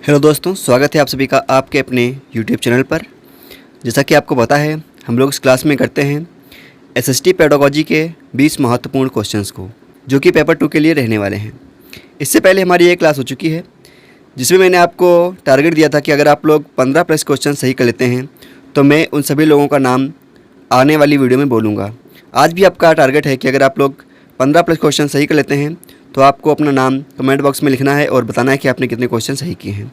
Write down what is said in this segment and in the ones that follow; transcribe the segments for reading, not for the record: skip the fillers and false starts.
Hello दोस्तों, स्वागत है आप सभी का आपके अपने यूट्यूब चैनल पर। जैसा कि आपको पता है, हम लोग इस क्लास में करते हैं एसएसटी पेडागोजी के 20 महत्वपूर्ण क्वेश्चंस को, जो कि पेपर 2 के लिए रहने वाले हैं। इससे पहले हमारी एक क्लास हो चुकी है जिसमें मैंने आपको टारगेट दिया था कि अगर आप लोग 15 प्लस क्वेश्चन सही कर लेते हैं तो मैं उन सभी लोगों का नाम आने वाली वीडियो में बोलूँगा। आज भी आपका टारगेट है कि अगर आप लोग 15 प्लस क्वेश्चन सही कर लेते हैं तो आपको अपना नाम कमेंट बॉक्स में लिखना है और बताना है कि आपने कितने क्वेश्चन सही किए हैं।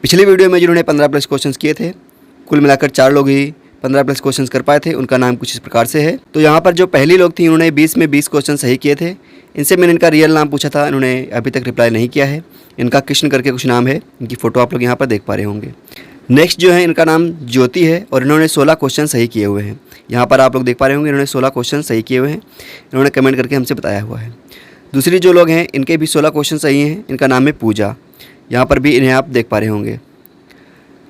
पिछली वीडियो में जिन्होंने 15 प्लस क्वेश्चंस किए थे, कुल मिलाकर 4 लोग ही 15 प्लस क्वेश्चंस कर पाए थे। उनका नाम कुछ इस प्रकार से है। तो यहाँ पर जो पहली लोग थी, उन्होंने 20 में 20 क्वेश्चन सही किए थे। इनसे मैंने इनका रियल नाम पूछा था, इन्होंने अभी तक रिप्लाई नहीं किया है। इनका कृष्ण करके कुछ नाम है, इनकी फ़ोटो आप लोग यहाँ पर देख पा रहे होंगे। नेक्स्ट जो है, इनका नाम ज्योति है और इन्होंने 16 क्वेश्चन सही किए हुए हैं। यहाँ पर आप लोग देख पा रहे होंगे, इन्होंने 16 क्वेश्चन सही किए हुए हैं। इन्होंने कमेंट करके हमसे बताया हुआ है। दूसरी जो लोग हैं, इनके भी 16 क्वेश्चन सही हैं। इनका नाम है पूजा, यहाँ पर भी इन्हें आप देख पा रहे होंगे।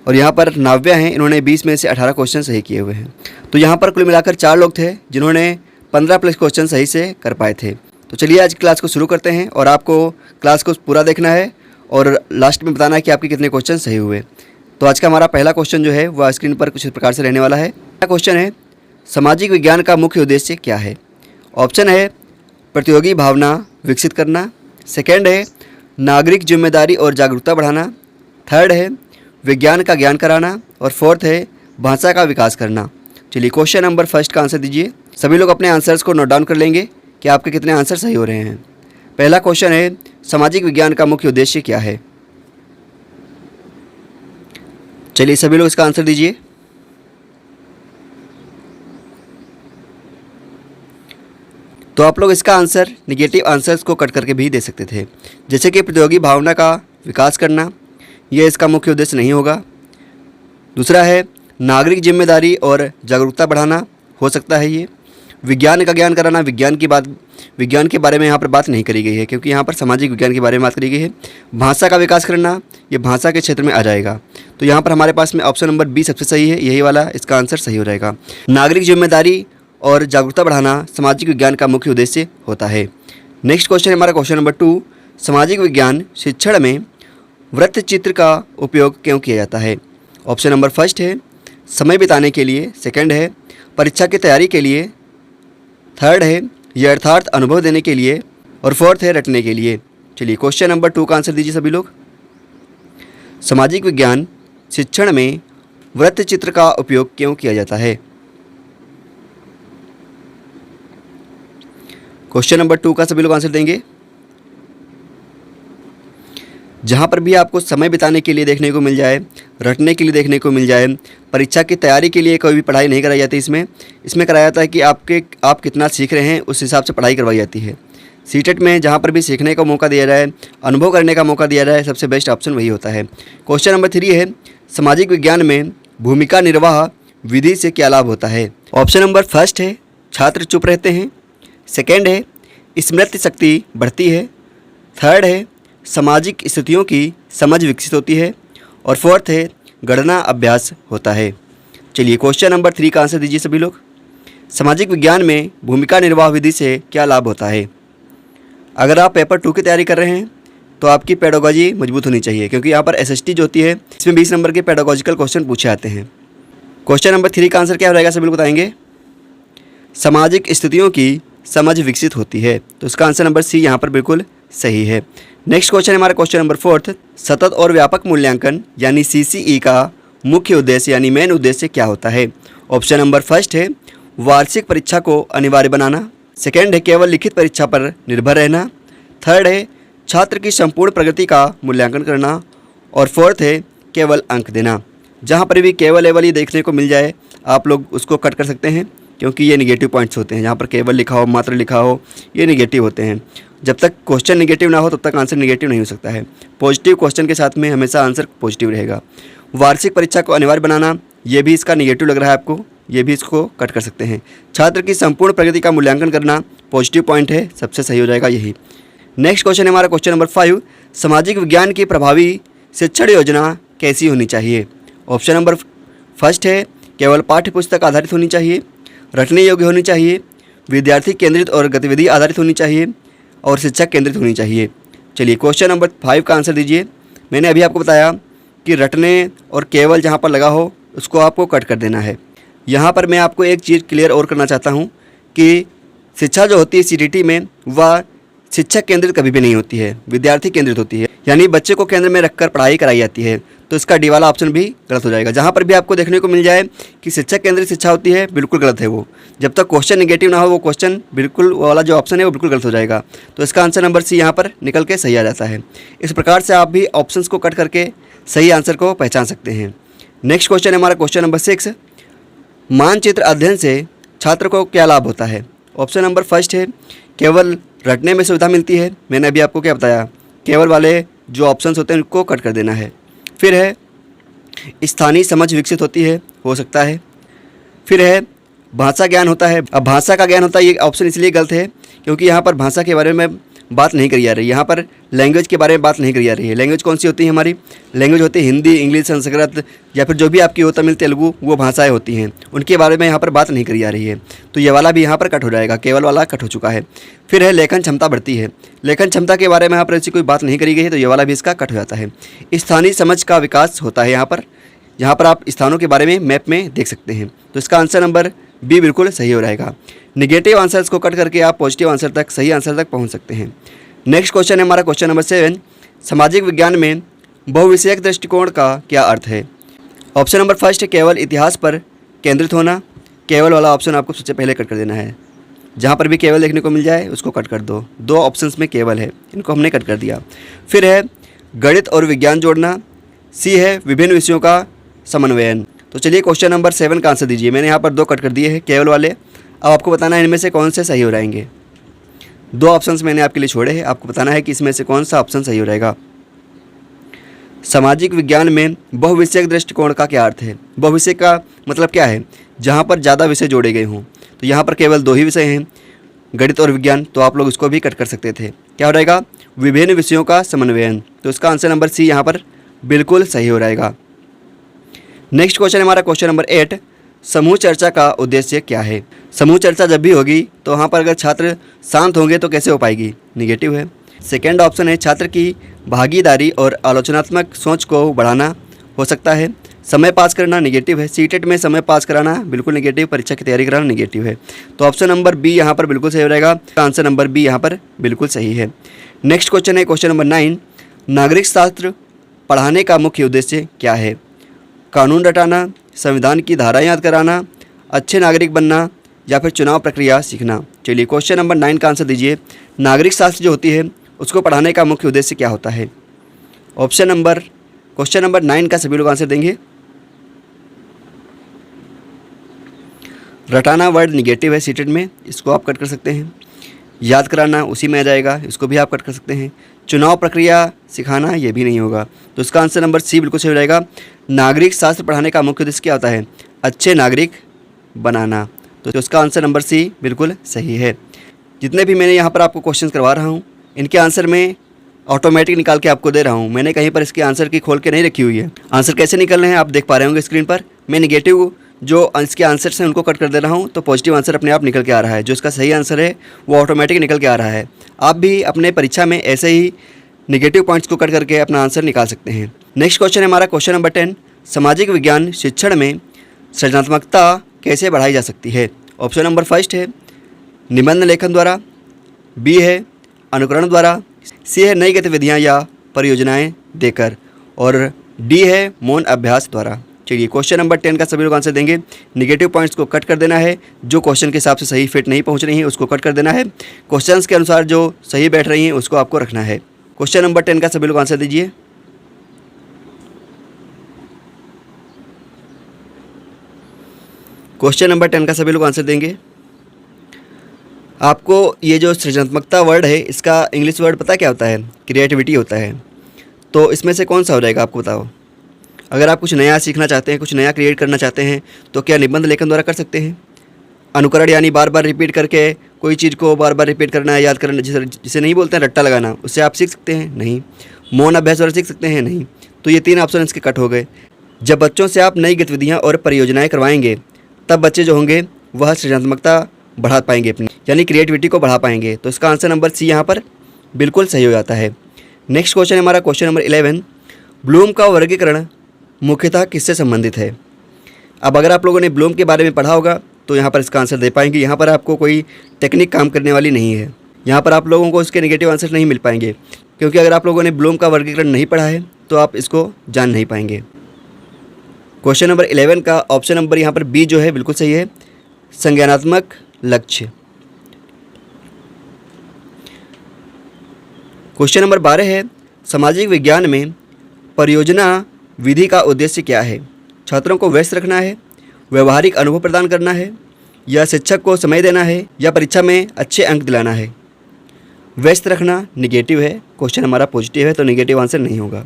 और यहाँ पर नाव्या हैं, इन्होंने 20 में से 18 क्वेश्चन सही किए हुए हैं। तो यहाँ पर कुल मिलाकर 4 लोग थे जिन्होंने 15 प्लस क्वेश्चन सही से कर पाए थे। तो चलिए आज क्लास को शुरू करते हैं और आपको क्लास को पूरा देखना है और लास्ट में बताना है कि आपके कितने क्वेश्चन सही हुए। तो आज का हमारा पहला क्वेश्चन जो है वह स्क्रीन पर कुछ इस प्रकार से रहने वाला है। पहला क्वेश्चन है, सामाजिक विज्ञान का मुख्य उद्देश्य क्या है? ऑप्शन है प्रतियोगी भावना विकसित करना, सेकेंड है नागरिक जिम्मेदारी और जागरूकता बढ़ाना, थर्ड है विज्ञान का ज्ञान कराना और फोर्थ है भाषा का विकास करना। चलिए क्वेश्चन नंबर फर्स्ट का आंसर दीजिए। सभी लोग अपने आंसर्स को नोट डाउन कर लेंगे कि आपके कितने आंसर सही हो रहे हैं। पहला क्वेश्चन है, सामाजिक विज्ञान का मुख्य उद्देश्य क्या है? चलिए सभी लोग इसका आंसर दीजिए। तो आप लोग इसका आंसर निगेटिव आंसर्स को कट करके भी दे सकते थे, जैसे कि प्रतियोगी भावना का विकास करना, यह इसका मुख्य उद्देश्य नहीं होगा। दूसरा है नागरिक जिम्मेदारी और जागरूकता बढ़ाना, हो सकता है ये। विज्ञान का ज्ञान कराना, विज्ञान के बारे में यहाँ पर बात नहीं करी गई है क्योंकि यहाँ पर सामाजिक विज्ञान के बारे में बात करी गई है। भाषा का विकास करना, ये भाषा के क्षेत्र में आ जाएगा। तो यहाँ पर हमारे पास में ऑप्शन नंबर बी सबसे सही है, यही वाला इसका आंसर सही हो जाएगा। नागरिक जिम्मेदारी और जागरूकता बढ़ाना सामाजिक विज्ञान का मुख्य उद्देश्य होता है। नेक्स्ट क्वेश्चन है हमारा क्वेश्चन नंबर 2, सामाजिक विज्ञान शिक्षण में वृत्त चित्र का उपयोग क्यों किया जाता है? ऑप्शन नंबर फर्स्ट है समय बिताने के लिए, सेकंड है परीक्षा की तैयारी के लिए, थर्ड है यथार्थ अनुभव देने के लिए और फोर्थ है रटने के लिए। चलिए क्वेश्चन नंबर 2 का आंसर दीजिए सभी लोग। सामाजिक विज्ञान शिक्षण में वृत्त चित्र का उपयोग क्यों किया जाता है? क्वेश्चन नंबर 2 का सभी लोग आंसर देंगे। जहाँ पर भी आपको समय बिताने के लिए देखने को मिल जाए, रटने के लिए देखने को मिल जाए, परीक्षा की तैयारी के लिए कोई भी पढ़ाई नहीं कराई जाती। इसमें कराया जाता है कि आप कितना सीख रहे हैं, उस हिसाब से पढ़ाई करवाई जाती है। सीटेट में जहाँ पर भी सीखने का मौका दिया जाए, अनुभव करने का मौका दिया जाए, सबसे बेस्ट ऑप्शन वही होता है। क्वेश्चन नंबर 3 है, सामाजिक विज्ञान में भूमिका निर्वाह विधि से क्या लाभ होता है? ऑप्शन नंबर फर्स्ट है छात्र चुप रहते हैं, सेकेंड है स्मृति शक्ति बढ़ती है, थर्ड है सामाजिक स्थितियों की समझ विकसित होती है और फोर्थ है गणना अभ्यास होता है। चलिए क्वेश्चन नंबर 3 का आंसर दीजिए सभी लोग। सामाजिक विज्ञान में भूमिका निर्वाह विधि से क्या लाभ होता है? अगर आप पेपर 2 की तैयारी कर रहे हैं तो आपकी पेडागोजी मजबूत होनी चाहिए, क्योंकि यहाँ पर एसएसटी जो होती है इसमें 20 नंबर के पेडागोजिकल क्वेश्चन पूछे जाते हैं। क्वेश्चन नंबर 3 का आंसर क्या हो जाएगा सभी लोग बताएंगे? सामाजिक स्थितियों की समझ विकसित होती है। तो इसका आंसर नंबर सी यहाँ पर बिल्कुल सही है। नेक्स्ट क्वेश्चन है हमारा क्वेश्चन नंबर 4, सतत और व्यापक मूल्यांकन यानी सीसीई का मुख्य उद्देश्य यानी मेन उद्देश्य क्या होता है? ऑप्शन नंबर फर्स्ट है वार्षिक परीक्षा को अनिवार्य बनाना, सेकेंड है केवल लिखित परीक्षा पर निर्भर रहना, थर्ड है छात्र की संपूर्ण प्रगति का मूल्यांकन करना और फोर्थ है केवल अंक देना। जहाँ पर भी केवल एवल ही देखने को मिल जाए आप लोग उसको कट कर सकते हैं, क्योंकि ये निगेटिव पॉइंट्स होते हैं। जहाँ पर केवल लिखा हो, मात्र लिखा हो, ये निगेटिव होते हैं। जब तक क्वेश्चन निगेटिव ना हो तब तक आंसर निगेटिव नहीं हो सकता है। पॉजिटिव क्वेश्चन के साथ में हमेशा आंसर पॉजिटिव रहेगा। वार्षिक परीक्षा को अनिवार्य बनाना, ये भी इसका निगेटिव लग रहा है आपको, ये भी इसको कट कर सकते हैं। छात्र की संपूर्ण प्रगति का मूल्यांकन करना पॉजिटिव पॉइंट है, सबसे सही हो जाएगा यही। नेक्स्ट क्वेश्चन है हमारा क्वेश्चन नंबर 5, सामाजिक विज्ञान की प्रभावी शिक्षण योजना कैसी होनी चाहिए? ऑप्शन नंबर फर्स्ट है केवल पाठ्य पुस्तक आधारित होनी चाहिए, रटने योग्य होनी चाहिए, विद्यार्थी केंद्रित और गतिविधि आधारित होनी चाहिए और शिक्षक केंद्रित होनी चाहिए। चलिए क्वेश्चन नंबर 5 का आंसर दीजिए। मैंने अभी आपको बताया कि रटने और केवल जहाँ पर लगा हो उसको आपको कट कर देना है। यहाँ पर मैं आपको एक चीज़ क्लियर और करना चाहता हूँ कि शिक्षा जो होती है सीटीटी में वह शिक्षक केंद्रित कभी भी नहीं होती है, विद्यार्थी केंद्रित होती है, यानी बच्चे को केंद्र में रखकर पढ़ाई कराई जाती है। तो इसका डी वाला ऑप्शन भी गलत हो जाएगा। जहाँ पर भी आपको देखने को मिल जाए कि शिक्षक केंद्रित शिक्षा होती है, बिल्कुल गलत है वो। जब तक क्वेश्चन नेगेटिव ना हो वो क्वेश्चन बिल्कुल, वो वाला जो ऑप्शन है वो बिल्कुल गलत हो जाएगा। तो इसका आंसर नंबर सी यहाँ पर निकल के सही आ जाता है। इस प्रकार से आप भी ऑप्शंस को कट करके सही आंसर को पहचान सकते हैं। नेक्स्ट क्वेश्चन है हमारा क्वेश्चन नंबर 6। मानचित्र अध्ययन से छात्र को क्या लाभ होता है? ऑप्शन नंबर फर्स्ट है केवल रटने में सुविधा मिलती है। मैंने अभी आपको क्या बताया, केवल वाले जो ऑप्शंस होते हैं उनको कट कर देना है। फिर है स्थानीय समझ विकसित होती है, हो सकता है। फिर है भाषा ज्ञान होता है। अब भाषा का ज्ञान होता है, ये ऑप्शन इसलिए गलत है क्योंकि यहाँ पर भाषा के बारे में बात नहीं करी जा रही, यहाँ पर लैंग्वेज के बारे में बात नहीं करी जा रही है। लैंग्वेज कौन सी होती है हमारी? लैंग्वेज होती है हिंदी, इंग्लिश, संस्कृत या फिर जो भी आपकी हो, तमिल, तेलुगु, वो भाषाएं होती हैं, उनके बारे में यहाँ पर बात नहीं करी जा रही है। तो ये वाला भी यहाँ पर कट हो जाएगा, केवल वाला कट हो चुका है। फिर है लेखन क्षमता बढ़ती है। लेखन क्षमता के बारे में यहाँ पर ऐसी कोई बात नहीं करी गई है, तो ये वाला भी इसका कट हो जाता है। स्थानीय समझ का विकास होता है यहाँ पर आप स्थानों के बारे में मैप में देख सकते हैं। तो इसका आंसर नंबर बी बिल्कुल सही हो जाएगा। निगेटिव आंसर्स को कट करके आप पॉजिटिव आंसर तक, सही आंसर तक पहुंच सकते हैं। नेक्स्ट क्वेश्चन है हमारा क्वेश्चन नंबर 7। सामाजिक विज्ञान में बहुविषयक दृष्टिकोण का क्या अर्थ है? ऑप्शन नंबर फर्स्ट है केवल इतिहास पर केंद्रित होना। केवल वाला ऑप्शन आपको सबसे पहले कट कर देना है। जहाँ पर भी केवल देखने को मिल जाए उसको कट कर दो। दो ऑप्शंस में केवल है, इनको हमने कट कर दिया। फिर है गणित और विज्ञान जोड़ना। सी है विभिन्न विषयों का समन्वयन। तो चलिए क्वेश्चन नंबर 7 का आंसर दीजिए। मैंने यहाँ पर दो कट कर दिए हैं केवल वाले। अब आपको बताना है इनमें से कौन से सही हो जाएंगे। दो ऑप्शंस मैंने आपके लिए छोड़े हैं, आपको बताना है कि इसमें से कौन सा ऑप्शन सही हो रहेगा। सामाजिक विज्ञान में बहुविषयक दृष्टिकोण का क्या अर्थ है? बहुविषय का मतलब क्या है? जहाँ पर ज़्यादा विषय जोड़े गए हों। तो यहाँ पर केवल 2 ही विषय हैं, गणित और विज्ञान, तो आप लोग इसको भी कट कर सकते थे। क्या हो जाएगा? विभिन्न विषयों का समन्वयन। तो इसका आंसर नंबर सी यहाँ पर बिल्कुल सही हो जाएगा। नेक्स्ट क्वेश्चन हमारा क्वेश्चन नंबर 8। समूह चर्चा का उद्देश्य क्या है? समूह चर्चा जब भी होगी तो वहाँ पर अगर छात्र शांत होंगे तो कैसे हो पाएगी? निगेटिव है। सेकेंड ऑप्शन है छात्र की भागीदारी और आलोचनात्मक सोच को बढ़ाना, हो सकता है। समय पास करना, निगेटिव है। सीटेट में समय पास कराना बिल्कुल निगेटिव, परीक्षा की तैयारी कराना निगेटिव है। तो ऑप्शन नंबर बी यहाँ पर बिल्कुल सही हो जाएगा। आंसर नंबर बी यहाँ पर बिल्कुल सही है। नेक्स्ट क्वेश्चन है क्वेश्चन नंबर 9। नागरिक शास्त्र पढ़ाने का मुख्य उद्देश्य क्या है? कानून रटाना, संविधान की धारा याद कराना, अच्छे नागरिक बनना या फिर चुनाव प्रक्रिया सीखना। चलिए क्वेश्चन नंबर 9 का आंसर दीजिए। नागरिक शास्त्र जो होती है उसको पढ़ाने का मुख्य उद्देश्य क्या होता है? क्वेश्चन नंबर 9 का सभी लोग आंसर देंगे। रटाना वर्ड निगेटिव है सीटेड में, इसको आप कट कर सकते हैं। याद कराना उसी में आ जाएगा, इसको भी आप कट कर सकते हैं। चुनाव प्रक्रिया सिखाना ये भी नहीं होगा। तो इसका आंसर नंबर सी बिल्कुल सही हो जाएगा। नागरिक शास्त्र पढ़ाने का मुख्य उद्देश्य क्या होता है? अच्छे नागरिक बनाना। तो इसका आंसर नंबर सी बिल्कुल सही है। जितने भी मैंने यहाँ पर आपको क्वेश्चन करवा रहा हूँ इनके आंसर मैं ऑटोमेटिक निकाल के आपको दे रहा हूँ। मैंने कहीं पर इसके आंसर की खोल के नहीं रखी हुई है। आंसर कैसे निकल रहे हैं आप देख पा रहे होंगे स्क्रीन पर। मैं निगेटिव जो इसके आंसर्स हैं उनको कट कर दे रहा हूँ, तो पॉजिटिव आंसर अपने आप निकल के आ रहा है। जो इसका सही आंसर है वो ऑटोमेटिक निकल के आ रहा है। आप भी अपने परीक्षा में ऐसे ही निगेटिव पॉइंट्स को कट करके अपना आंसर निकाल सकते हैं। नेक्स्ट क्वेश्चन है हमारा क्वेश्चन नंबर 10। सामाजिक विज्ञान शिक्षण में सृजनात्मकता कैसे बढ़ाई जा सकती है? ऑप्शन नंबर फर्स्ट है निबंध लेखन द्वारा, बी है अनुकरण द्वारा, सी है नई गतिविधियाँ या परियोजनाएं देकर, और डी है मौन अभ्यास द्वारा। चलिए क्वेश्चन नंबर 10 का सभी लोग आंसर देंगे। निगेटिव पॉइंट्स को कट कर देना है, जो क्वेश्चन के हिसाब से सही फिट नहीं पहुंच रही हैं उसको कट कर देना है। क्वेश्चंस के अनुसार जो सही बैठ रही हैं उसको आपको रखना है। क्वेश्चन नंबर 10 का सभी लोग आंसर दीजिए। क्वेश्चन नंबर 10 का सभी लोग आंसर देंगे। आपको ये जो सृजनात्मकता वर्ड है इसका इंग्लिश वर्ड पता क्या होता है? क्रिएटिविटी होता है। तो इसमें से कौन सा हो जाएगा आपको बताओ। अगर आप कुछ नया सीखना चाहते हैं, कुछ नया क्रिएट करना चाहते हैं तो क्या निबंध लेखन द्वारा कर सकते हैं? अनुकरण यानी बार बार रिपीट करके कोई चीज़ को बार बार रिपीट करना, याद करना, जिसे नहीं बोलते हैं रट्टा लगाना, उससे आप सीख सकते हैं? नहीं। मौन अभ्यास द्वारा सीख सकते हैं? नहीं। तो ये 3 ऑप्शन इसके कट हो गए। जब बच्चों से आप नई गतिविधियाँ और परियोजनाएँ करवाएंगे तब बच्चे जो होंगे वह सृजनात्मकता बढ़ा पाएंगे अपनी, यानी क्रिएटिविटी को बढ़ा पाएंगे। तो इसका आंसर नंबर सी यहाँ पर बिल्कुल सही हो जाता है। नेक्स्ट क्वेश्चन है हमारा क्वेश्चन नंबर 11। ब्लूम का वर्गीकरण मुख्यतः किससे संबंधित है? अब अगर आप लोगों ने ब्लूम के बारे में पढ़ा होगा तो यहाँ पर इसका आंसर दे पाएंगे। यहाँ पर आपको कोई टेक्निक काम करने वाली नहीं है। यहाँ पर आप लोगों को इसके नेगेटिव आंसर नहीं मिल पाएंगे, क्योंकि अगर आप लोगों ने ब्लूम का वर्गीकरण नहीं पढ़ा है तो आप इसको जान नहीं पाएंगे। क्वेश्चन नंबर 11 का ऑप्शन नंबर यहाँ पर बी जो है बिल्कुल सही है, संज्ञानात्मक लक्ष्य। क्वेश्चन नंबर 12 है, सामाजिक विज्ञान में परियोजना विधि का उद्देश्य क्या है? छात्रों को व्यस्त रखना है, व्यवहारिक अनुभव प्रदान करना है, या शिक्षक को समय देना है, या परीक्षा में अच्छे अंक दिलाना है? व्यस्त रखना निगेटिव है, क्वेश्चन हमारा पॉजिटिव है तो निगेटिव आंसर नहीं होगा।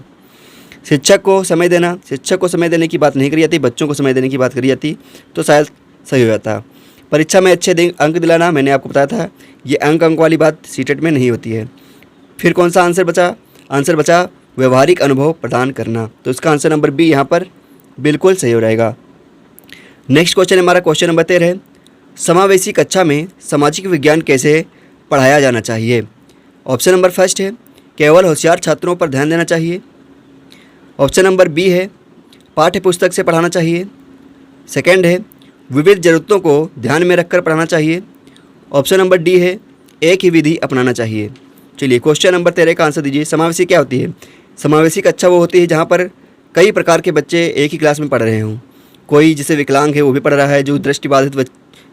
शिक्षक को समय देना, शिक्षक को समय देने की बात नहीं करी जाती, बच्चों को समय देने की बात करी जाती तो शायद सही हो जाता। परीक्षा में अच्छे अंक दिलाना, मैंने आपको बताया था ये अंक वाली बात सीटेट में नहीं होती है। फिर कौन सा आंसर बचा? आंसर बचा व्यवहारिक अनुभव प्रदान करना, तो इसका आंसर नंबर बी यहाँ पर बिल्कुल सही हो जाएगा। नेक्स्ट क्वेश्चन हमारा क्वेश्चन नंबर 13 है, समावेशी कक्षा में सामाजिक विज्ञान कैसे पढ़ाया जाना चाहिए? ऑप्शन नंबर फर्स्ट है, केवल होशियार छात्रों पर ध्यान देना चाहिए। ऑप्शन नंबर बी है, पाठ्य पुस्तक से पढ़ाना चाहिए। सेकंड है, विविध ज़रूरतों को ध्यान में रखकर पढ़ाना चाहिए। ऑप्शन नंबर डी है, एक ही विधि अपनाना चाहिए। चलिए क्वेश्चन नंबर 13 का आंसर दीजिए। समावेशी क्या होती है? समावेशी कक्षा वो होती है जहाँ पर कई प्रकार के बच्चे एक ही क्लास में पढ़ रहे हों। कोई जिसे विकलांग है वो भी पढ़ रहा है, जो दृष्टिबाधित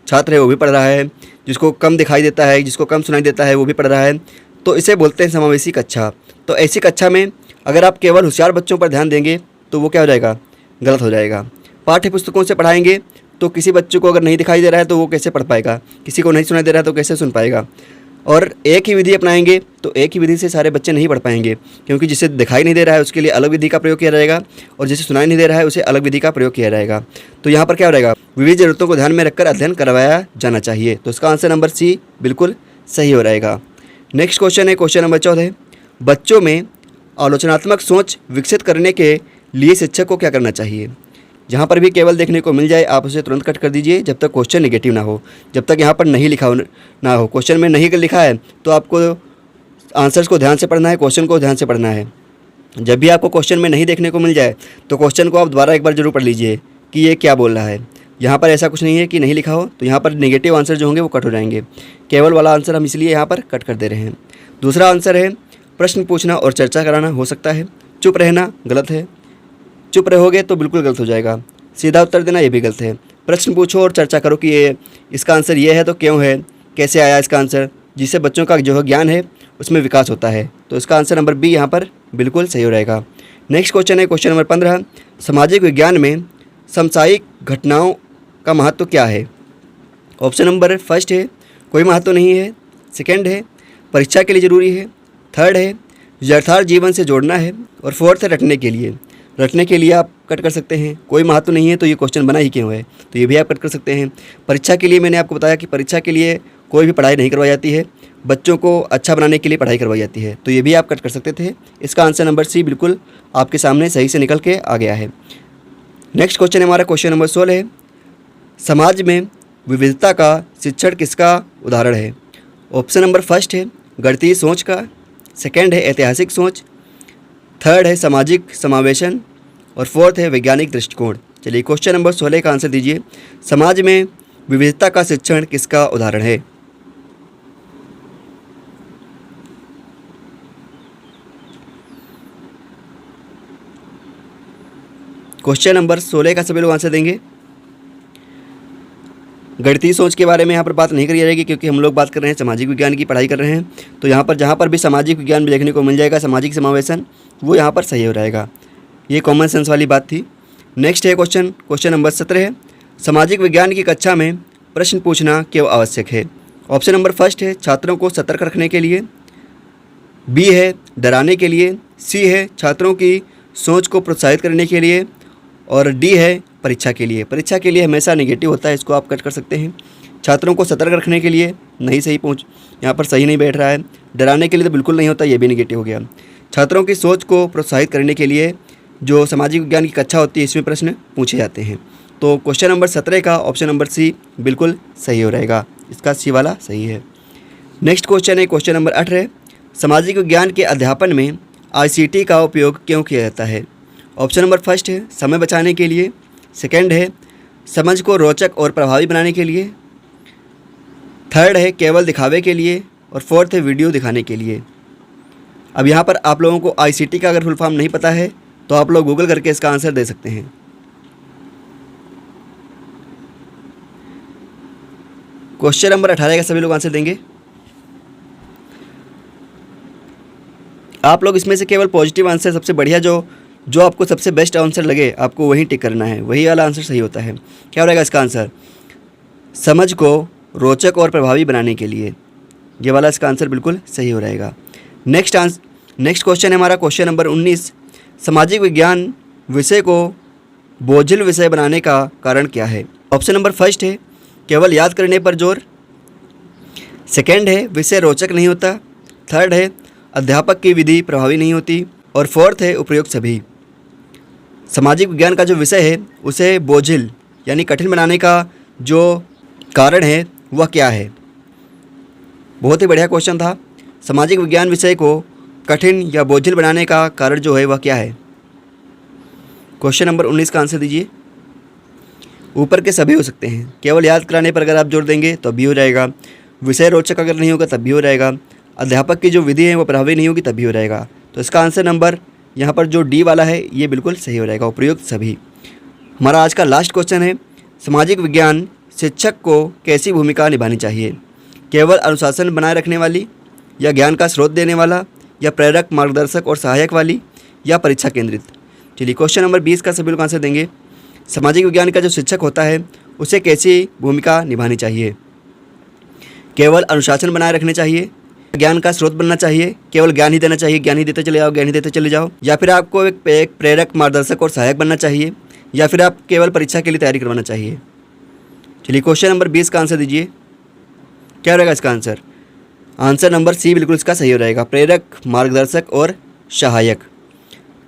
छात्र है वो भी पढ़ रहा है, जिसको कम दिखाई देता है, जिसको कम सुनाई देता है वो भी पढ़ रहा है, तो इसे बोलते हैं समावेशी कक्षा। तो ऐसी कक्षा में अगर आप केवल होशियार बच्चों पर ध्यान देंगे तो वो क्या हो जाएगा? गलत हो जाएगा। पाठ्य पुस्तकों से पढ़ाएंगे तो किसी बच्चे को अगर नहीं दिखाई दे रहा है तो वो कैसे पढ़ पाएगा, किसी को नहीं सुनाई दे रहा है तो कैसे सुन पाएगा। और एक ही विधि अपनाएंगे तो एक ही विधि से सारे बच्चे नहीं पढ़ पाएंगे, क्योंकि जिसे दिखाई नहीं दे रहा है उसके लिए अलग विधि का प्रयोग किया जाएगा और जिसे सुनाई नहीं दे रहा है उसे अलग विधि का प्रयोग किया जाएगा। तो यहाँ पर क्या हो जाएगा? विविध जरूरतों को ध्यान में रखकर अध्ययन करवाया जाना चाहिए। तो इसका आंसर नंबर सी बिल्कुल सही हो जाएगा। नेक्स्ट क्वेश्चन है क्वेश्चन नंबर 14, बच्चों में आलोचनात्मक सोच विकसित करने के लिए शिक्षक को क्या करना चाहिए? जहाँ पर भी केवल देखने को मिल जाए आप उसे तुरंत कट कर दीजिए जब तक क्वेश्चन नेगेटिव ना हो, जब तक यहाँ पर नहीं लिखा ना हो। क्वेश्चन में नहीं लिखा है तो आपको आंसर्स को ध्यान से पढ़ना है, क्वेश्चन को ध्यान से पढ़ना है। जब भी आपको क्वेश्चन में नहीं देखने को मिल जाए तो क्वेश्चन को आप दोबारा एक बार जरूर पढ़ लीजिए कि ये क्या बोल रहा है। यहाँ पर ऐसा कुछ नहीं है कि नहीं लिखा हो, तो यहाँ पर नेगेटिव आंसर जो होंगे वो कट हो जाएंगे। केवल वाला आंसर हम इसलिए यहाँ पर कट कर दे रहे हैं। दूसरा आंसर है, प्रश्न पूछना और चर्चा कराना हो सकता है। चुप रहना गलत है, चुप रहोगे तो बिल्कुल गलत हो जाएगा। सीधा उत्तर देना ये भी गलत है। प्रश्न पूछो और चर्चा करो कि ये इसका आंसर ये है तो क्यों है, कैसे आया इसका आंसर, जिससे बच्चों का जो ज्ञान है उसमें विकास होता है। तो इसका आंसर नंबर बी यहाँ पर बिल्कुल सही हो रहेगा। नेक्स्ट क्वेश्चन है क्वेश्चन नंबर 15, सामाजिक विज्ञान में समसामयिक घटनाओं का महत्व क्या है? ऑप्शन नंबर फर्स्ट है, कोई महत्व नहीं है। सेकेंड है, परीक्षा के लिए ज़रूरी है। थर्ड है, यथार्थ जीवन से जोड़ना है। और फोर्थ है, रटने के लिए। रटने के लिए आप कट कर सकते हैं, कोई महत्व नहीं है तो ये क्वेश्चन बना ही क्यों है, तो ये भी आप कट कर सकते हैं। परीक्षा के लिए मैंने आपको बताया कि परीक्षा के लिए कोई भी पढ़ाई नहीं करवाई जाती है, बच्चों को अच्छा बनाने के लिए पढ़ाई करवाई जाती है, तो ये भी आप कट कर सकते थे। इसका आंसर नंबर सी बिल्कुल आपके सामने सही से निकल के आ गया है। नेक्स्ट क्वेश्चन हमारा क्वेश्चन नंबर 16 है, समाज में विविधता का शिक्षण किसका उदाहरण है? ऑप्शन नंबर फर्स्ट है, गणितीय सोच का। सेकेंड है, ऐतिहासिक सोच। थर्ड है, सामाजिक समावेशन। और फोर्थ है, वैज्ञानिक दृष्टिकोण। चलिए क्वेश्चन नंबर 16 का आंसर दीजिए, समाज में विविधता का शिक्षण किसका उदाहरण है? क्वेश्चन नंबर 16 का सभी लोग आंसर देंगे। गणितीय सोच के बारे में यहाँ पर बात नहीं करी जाएगी, क्योंकि हम लोग बात कर रहे हैं सामाजिक विज्ञान की पढ़ाई कर रहे हैं। तो यहाँ पर जहाँ पर भी सामाजिक विज्ञान में देखने को मिल जाएगा सामाजिक समावेशन, वो यहाँ पर सही हो रहेगा। ये कॉमन सेंस वाली बात थी। नेक्स्ट है क्वेश्चन नंबर 17 है, सामाजिक विज्ञान की कक्षा में प्रश्न पूछना क्यों आवश्यक है? ऑप्शन नंबर फर्स्ट है, छात्रों को सतर्क रखने के लिए। बी है, डराने के लिए। सी है, छात्रों की सोच को प्रोत्साहित करने के लिए। और डी है, परीक्षा के लिए। परीक्षा के लिए हमेशा नेगेटिव होता है, इसको आप कट कर सकते हैं। छात्रों को सतर्क रखने के लिए नहीं सही यहाँ पर सही नहीं बैठ रहा है। डराने के लिए तो बिल्कुल नहीं होता, ये भी नेगेटिव हो गया। छात्रों की सोच को प्रोत्साहित करने के लिए जो सामाजिक विज्ञान की कक्षा होती है इसमें प्रश्न पूछे जाते हैं। तो क्वेश्चन नंबर 17 का ऑप्शन नंबर सी बिल्कुल सही हो रहेगा, इसका सी वाला सही है। नेक्स्ट क्वेश्चन है क्वेश्चन नंबर 18, सामाजिक विज्ञान के अध्यापन में ICT का उपयोग क्यों किया जाता है? ऑप्शन नंबर फर्स्ट है समय बचाने के लिए, सेकंड है समझ को रोचक और प्रभावी बनाने के लिए, थर्ड है केवल दिखावे के लिए, और फोर्थ है वीडियो दिखाने के लिए। अब यहाँ पर आप लोगों को ICT का अगर फुल फॉर्म नहीं पता है तो आप लोग गूगल करके इसका आंसर दे सकते हैं। क्वेश्चन नंबर 18 का सभी लोग आंसर देंगे। आप लोग इसमें से केवल पॉजिटिव आंसर सबसे बढ़िया जो आपको सबसे बेस्ट आंसर लगे आपको वही टिक करना है, वही वाला आंसर सही होता है। क्या हो रहेगा इसका आंसर? समझ को रोचक और प्रभावी बनाने के लिए, ये वाला इसका आंसर बिल्कुल सही हो रहेगा। नेक्स्ट क्वेश्चन है हमारा क्वेश्चन नंबर 19। सामाजिक विज्ञान विषय को बोझिल विषय बनाने का कारण क्या है? ऑप्शन नंबर फर्स्ट है केवल याद करने पर जोर, सेकंड है विषय रोचक नहीं होता, थर्ड है अध्यापक की विधि प्रभावी नहीं होती, और फोर्थ है उपयुक्त सभी। सामाजिक विज्ञान का जो विषय है उसे बोझिल यानी कठिन बनाने का जो कारण है वह क्या है? बहुत ही बढ़िया क्वेश्चन था। सामाजिक विज्ञान विषय को कठिन या बोझिल बनाने का कारण जो है वह क्या है? क्वेश्चन नंबर 19 का आंसर दीजिए। ऊपर के सभी हो सकते हैं। केवल याद कराने पर अगर आप जोर देंगे तो भी हो जाएगा, विषय रोचक अगर नहीं होगा तब भी हो जाएगा, अध्यापक की जो विधि है वो प्रभावी नहीं होगी तब भी हो जाएगा। तो इसका आंसर नंबर यहाँ पर जो डी वाला है ये बिल्कुल सही हो जाएगा, उपयुक्त सभी। हमारा आज का लास्ट क्वेश्चन है सामाजिक विज्ञान शिक्षक को कैसी भूमिका निभानी चाहिए? केवल अनुशासन बनाए रखने वाली, या ज्ञान का स्रोत देने वाला, या प्रेरक मार्गदर्शक और सहायक वाली, या परीक्षा केंद्रित? चलिए क्वेश्चन नंबर 20 का सभी लोग आंसर देंगे। सामाजिक विज्ञान का जो शिक्षक होता है उसे कैसी भूमिका निभानी चाहिए? केवल अनुशासन बनाए रखने चाहिए, ज्ञान का स्रोत बनना चाहिए, केवल ज्ञान ही देना चाहिए, ज्ञान ही देते चले जाओ, ज्ञान ही देते चले जाओ, या फिर आपको एक प्रेरक मार्गदर्शक और सहायक बनना चाहिए, या फिर आप केवल परीक्षा के लिए तैयारी करवाना चाहिए? चलिए क्वेश्चन नंबर 20 का आंसर दीजिए। क्या रहेगा इसका आंसर? आंसर नंबर सी बिल्कुल इसका सही हो रहेगा, प्रेरक मार्गदर्शक और सहायक।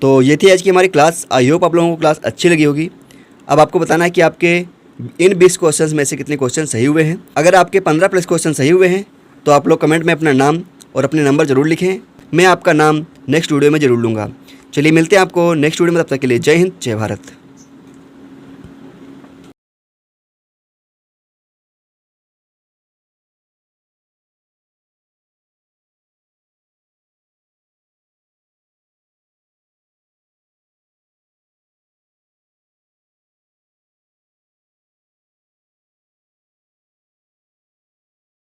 तो ये थी आज की हमारी क्लास। आई होप आप लोगों को क्लास अच्छी लगी होगी। अब आपको बताना है कि आपके इन 20 क्वेश्चंस में से कितने क्वेश्चन सही हुए हैं। अगर आपके 15 प्लस क्वेश्चन सही हुए हैं तो आप लोग कमेंट में अपना नाम और अपने नंबर ज़रूर लिखें। मैं आपका नाम नेक्स्ट वीडियो में ज़रूर लूँगा। चलिए मिलते हैं आपको नेक्स्ट वीडियो में, तब तक के लिए जय हिंद जय भारत।